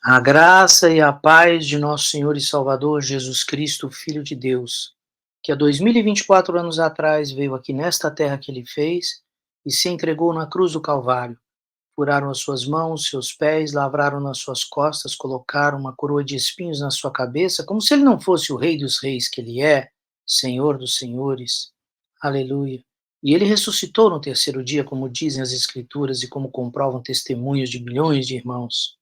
A graça e a paz de nosso Senhor e Salvador Jesus Cristo, Filho de Deus, que há 2024 anos atrás veio aqui nesta terra que ele fez e se entregou na cruz do Calvário. Furaram as suas mãos, seus pés, lavraram nas suas costas, colocaram uma coroa de espinhos na sua cabeça, como se ele não fosse o Rei dos Reis que ele é, Senhor dos Senhores. Aleluia. E ele ressuscitou no terceiro dia, como dizem as Escrituras e como comprovam testemunhos de milhões de irmãos.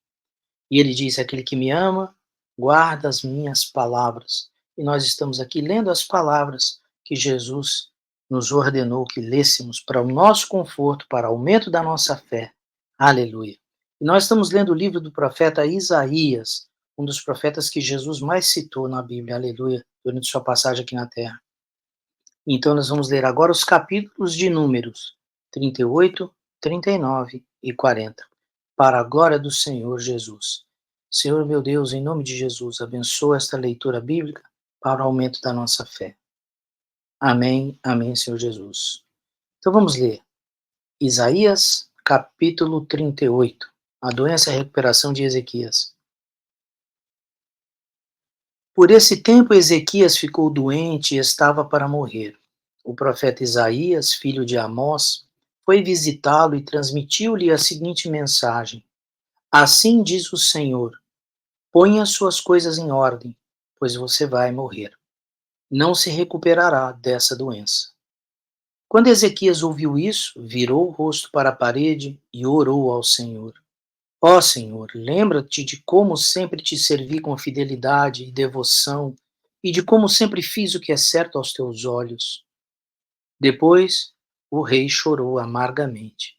E ele diz: aquele que me ama, guarda as minhas palavras. E nós estamos aqui lendo as palavras que Jesus nos ordenou que lêssemos para o nosso conforto, para aumento da nossa fé. Aleluia. E nós estamos lendo o livro do profeta Isaías, um dos profetas que Jesus mais citou na Bíblia. Aleluia. Durante sua passagem aqui na terra. Então nós vamos ler agora os capítulos de Números 38, 39 e 40, para a glória do Senhor Jesus. Senhor meu Deus, em nome de Jesus, abençoa esta leitura bíblica para o aumento da nossa fé. Amém, amém, Senhor Jesus. Então vamos ler Isaías, capítulo 38, a doença e a recuperação de Ezequias. Por esse tempo Ezequias ficou doente e estava para morrer. O profeta Isaías, filho de Amós, foi visitá-lo e transmitiu-lhe a seguinte mensagem: Assim diz o Senhor: ponha suas coisas em ordem, pois você vai morrer. Não se recuperará dessa doença. Quando Ezequias ouviu isso, virou o rosto para a parede e orou ao Senhor. Ó Senhor, lembra-te de como sempre te servi com fidelidade e devoção, e de como sempre fiz o que é certo aos teus olhos. Depois, o rei chorou amargamente.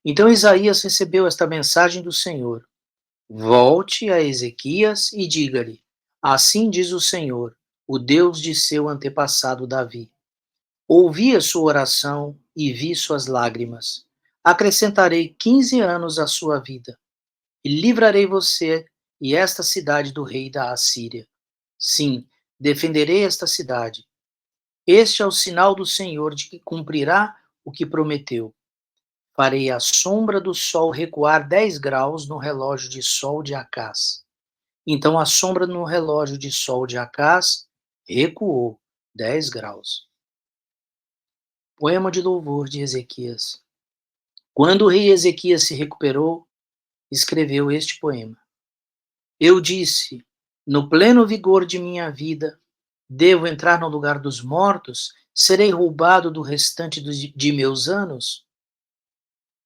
Então Isaías recebeu esta mensagem do Senhor: volte a Ezequias e diga-lhe: assim diz o Senhor, o Deus de seu antepassado Davi. Ouvi a sua oração e vi suas lágrimas. Acrescentarei 15 anos à sua vida e livrarei você e esta cidade do rei da Assíria. Sim, defenderei esta cidade. Este é o sinal do Senhor de que cumprirá o que prometeu. Farei a sombra do sol recuar 10 graus no relógio de sol de Acás. Então a sombra no relógio de sol de Acás recuou 10 graus. Poema de louvor de Ezequias. Quando o rei Ezequias se recuperou, escreveu este poema. Eu disse, no pleno vigor de minha vida, devo entrar no lugar dos mortos? Serei roubado do restante de meus anos?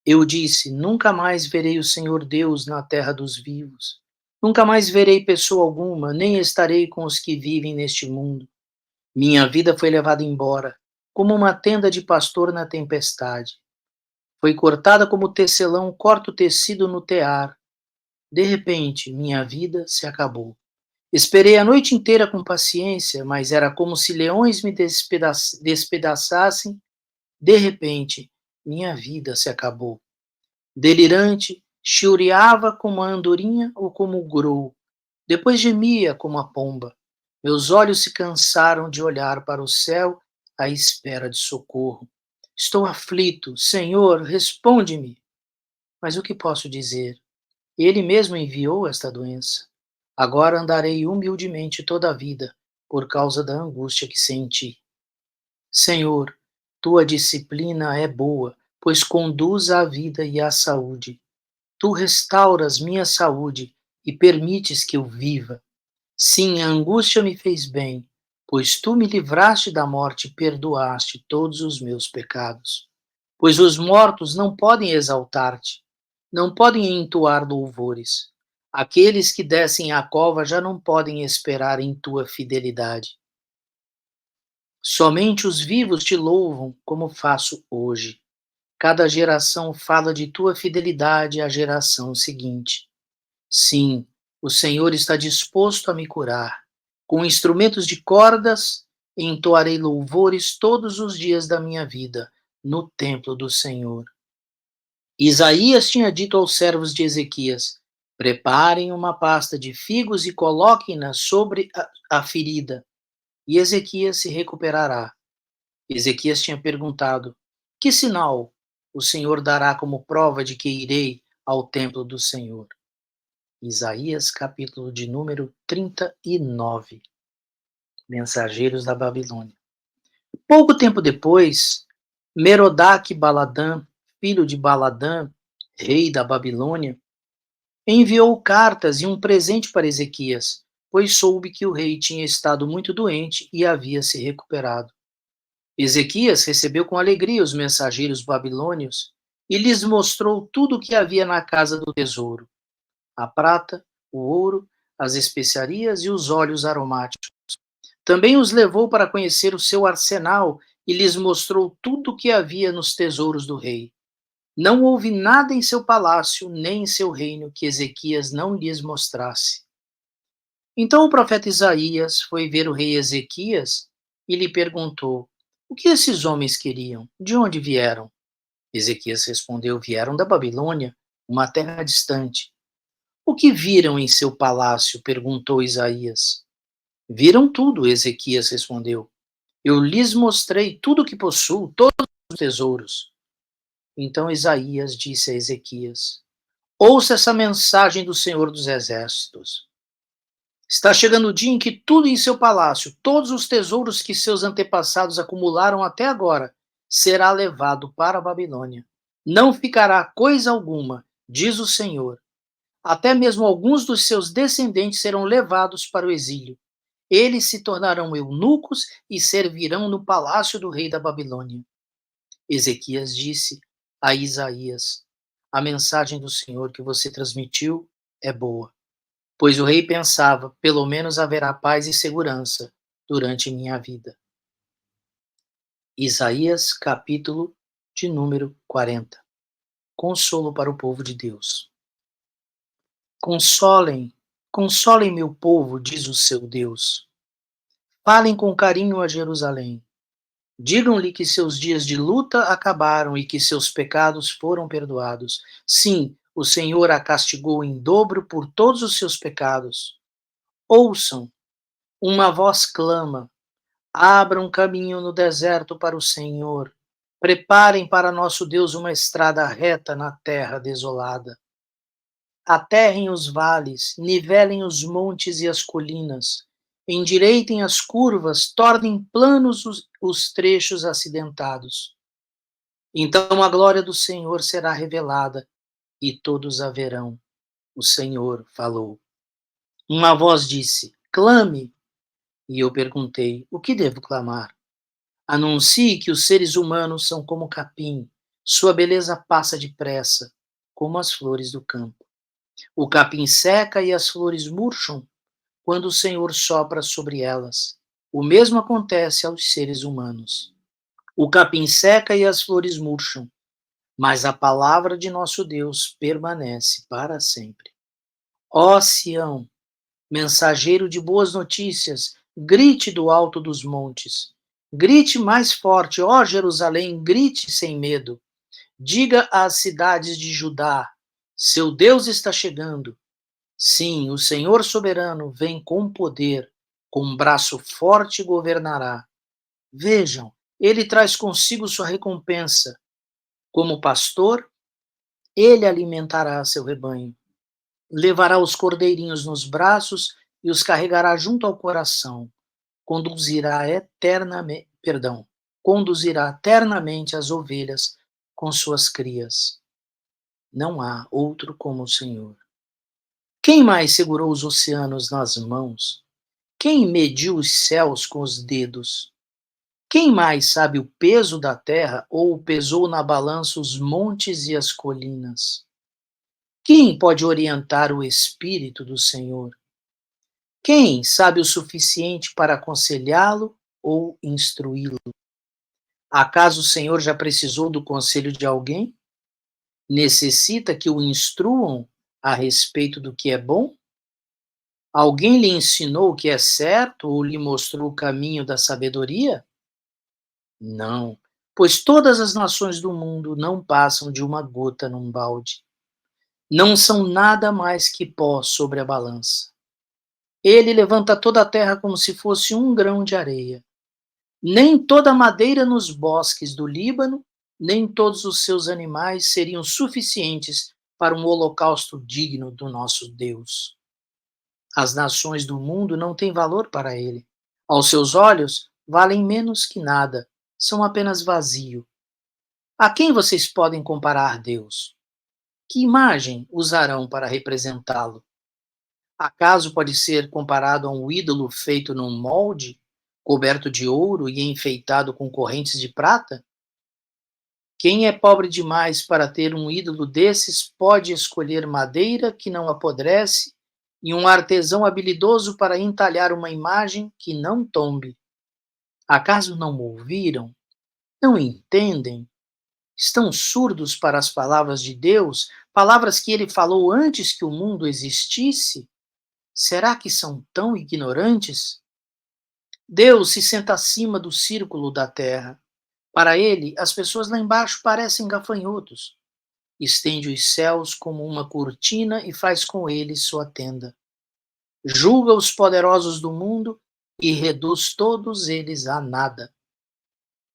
Eu disse, nunca mais verei o Senhor Deus na terra dos vivos. Nunca mais verei pessoa alguma, nem estarei com os que vivem neste mundo. Minha vida foi levada embora, como uma tenda de pastor na tempestade. Foi cortada como tecelão corta o tecido no tear. De repente, minha vida se acabou. Esperei a noite inteira com paciência, mas era como se leões me despedaçassem. De repente, minha vida se acabou. Delirante, chiureava como a andorinha ou como o grou. Depois gemia como a pomba. Meus olhos se cansaram de olhar para o céu à espera de socorro. Estou aflito. Senhor, responde-me. Mas o que posso dizer? Ele mesmo enviou esta doença. Agora andarei humildemente toda a vida, por causa da angústia que senti. Senhor, tua disciplina é boa, pois conduz à vida e à saúde. Tu restauras minha saúde e permites que eu viva. Sim, a angústia me fez bem, pois tu me livraste da morte e perdoaste todos os meus pecados. Pois os mortos não podem exaltar-te, não podem entoar louvores. Aqueles que descem à cova já não podem esperar em tua fidelidade. Somente os vivos te louvam, como faço hoje. Cada geração fala de tua fidelidade à geração seguinte. Sim, o Senhor está disposto a me curar. Com instrumentos de cordas, entoarei louvores todos os dias da minha vida, no templo do Senhor. Isaías tinha dito aos servos de Ezequias: preparem uma pasta de figos e coloquem-na sobre a ferida, e Ezequias se recuperará. Ezequias tinha perguntado: que sinal o Senhor dará como prova de que irei ao templo do Senhor? Isaías, capítulo de número 39. Mensageiros da Babilônia. Pouco tempo depois, Merodach-Baladã, filho de Baladã, rei da Babilônia, enviou cartas e um presente para Ezequias, pois soube que o rei tinha estado muito doente e havia se recuperado. Ezequias recebeu com alegria os mensageiros babilônios e lhes mostrou tudo o que havia na casa do tesouro: a prata, o ouro, as especiarias e os óleos aromáticos. Também os levou para conhecer o seu arsenal e lhes mostrou tudo o que havia nos tesouros do rei. Não houve nada em seu palácio, nem em seu reino, que Ezequias não lhes mostrasse. Então o profeta Isaías foi ver o rei Ezequias e lhe perguntou: o que esses homens queriam? De onde vieram? Ezequias respondeu: vieram da Babilônia, uma terra distante. O que viram em seu palácio? Perguntou Isaías. Viram tudo, Ezequias respondeu. Eu lhes mostrei tudo o que possuo, todos os tesouros. Então Isaías disse a Ezequias: ouça essa mensagem do Senhor dos Exércitos. Está chegando o dia em que tudo em seu palácio, todos os tesouros que seus antepassados acumularam até agora, será levado para a Babilônia. Não ficará coisa alguma, diz o Senhor. Até mesmo alguns dos seus descendentes serão levados para o exílio. Eles se tornarão eunucos e servirão no palácio do rei da Babilônia. Ezequias disse a Isaías: a mensagem do Senhor que você transmitiu é boa. Pois o rei pensava: pelo menos haverá paz e segurança durante minha vida. Isaías, capítulo de número 40. Consolo para o povo de Deus. Consolem, consolem meu povo, diz o seu Deus. Falem com carinho a Jerusalém. Digam-lhe que seus dias de luta acabaram e que seus pecados foram perdoados. Sim, o Senhor a castigou em dobro por todos os seus pecados. Ouçam, uma voz clama: abram caminho no deserto para o Senhor. Preparem para nosso Deus uma estrada reta na terra desolada. Aterrem os vales, nivelem os montes e as colinas, endireitem as curvas, tornem planos os trechos acidentados. Então a glória do Senhor será revelada e todos a verão. O Senhor falou. Uma voz disse: clame. E eu perguntei: o que devo clamar? Anuncie que os seres humanos são como capim, sua beleza passa depressa, como as flores do campo. O capim seca e as flores murcham quando o Senhor sopra sobre elas. O mesmo acontece aos seres humanos. O capim seca e as flores murcham, mas a palavra de nosso Deus permanece para sempre. Ó Sião, mensageiro de boas notícias, grite do alto dos montes. Grite mais forte, ó Jerusalém, grite sem medo. Diga às cidades de Judá: seu Deus está chegando. Sim, o Senhor soberano vem com poder, com um braço forte governará. Vejam, ele traz consigo sua recompensa. Como pastor, ele alimentará seu rebanho. Levará os cordeirinhos nos braços e os carregará junto ao coração. Conduzirá eternamente as ovelhas com suas crias. Não há outro como o Senhor. Quem mais segurou os oceanos nas mãos? Quem mediu os céus com os dedos? Quem mais sabe o peso da terra ou pesou na balança os montes e as colinas? Quem pode orientar o Espírito do Senhor? Quem sabe o suficiente para aconselhá-lo ou instruí-lo? Acaso o Senhor já precisou do conselho de alguém? Necessita que o instruam a respeito do que é bom? Alguém lhe ensinou o que é certo ou lhe mostrou o caminho da sabedoria? Não, pois todas as nações do mundo não passam de uma gota num balde. Não são nada mais que pó sobre a balança. Ele levanta toda a terra como se fosse um grão de areia. Nem toda a madeira nos bosques do Líbano, nem todos os seus animais seriam suficientes para um holocausto digno do nosso Deus. As nações do mundo não têm valor para ele. Aos seus olhos, valem menos que nada, são apenas vazio. A quem vocês podem comparar Deus? Que imagem usarão para representá-lo? Acaso pode ser comparado a um ídolo feito num molde, coberto de ouro e enfeitado com correntes de prata? Quem é pobre demais para ter um ídolo desses pode escolher madeira que não apodrece e um artesão habilidoso para entalhar uma imagem que não tombe. Acaso não ouviram? Não entendem? Estão surdos para as palavras de Deus, palavras que ele falou antes que o mundo existisse? Será que são tão ignorantes? Deus se senta acima do círculo da terra. Para ele, as pessoas lá embaixo parecem gafanhotos. Estende os céus como uma cortina e faz com eles sua tenda. Julga os poderosos do mundo e reduz todos eles a nada.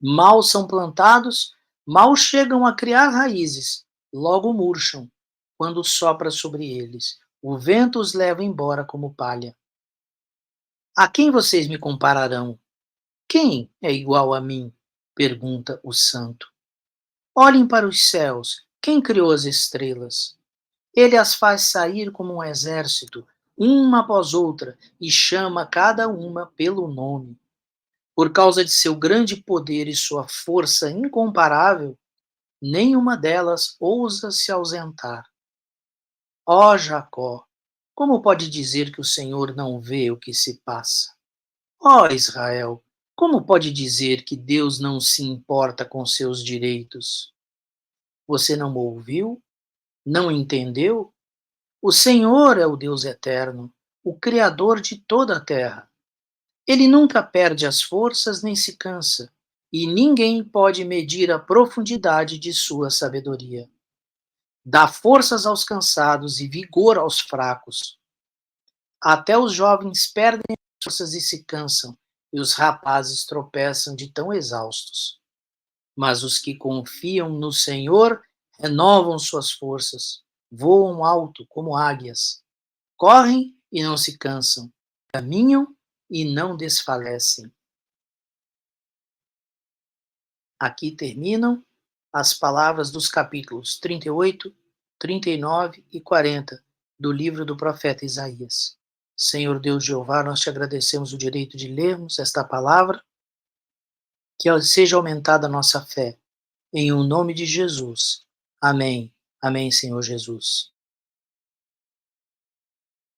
Mal são plantados, mal chegam a criar raízes, logo murcham, quando sopra sobre eles. O vento os leva embora como palha. A quem vocês me compararão? Quem é igual a mim? Pergunta o santo. Olhem para os céus. Quem criou as estrelas? Ele as faz sair como um exército, uma após outra, e chama cada uma pelo nome. Por causa de seu grande poder e sua força incomparável, nenhuma delas ousa se ausentar. Ó Jacó, como pode dizer que o Senhor não vê o que se passa? Ó Israel, como pode dizer que Deus não se importa com seus direitos? Você não ouviu? Não entendeu? O Senhor é o Deus eterno, o Criador de toda a terra. Ele nunca perde as forças nem se cansa, e ninguém pode medir a profundidade de sua sabedoria. Dá forças aos cansados e vigor aos fracos. Até os jovens perdem forças e se cansam, e os rapazes tropeçam de tão exaustos. Mas os que confiam no Senhor renovam suas forças, voam alto como águias, correm e não se cansam, caminham e não desfalecem. Aqui terminam as palavras dos capítulos 38, 39 e 40 do livro do profeta Isaías. Senhor Deus Jeová, nós te agradecemos o direito de lermos esta palavra, que seja aumentada a nossa fé. Em o nome de Jesus. Amém. Amém, Senhor Jesus.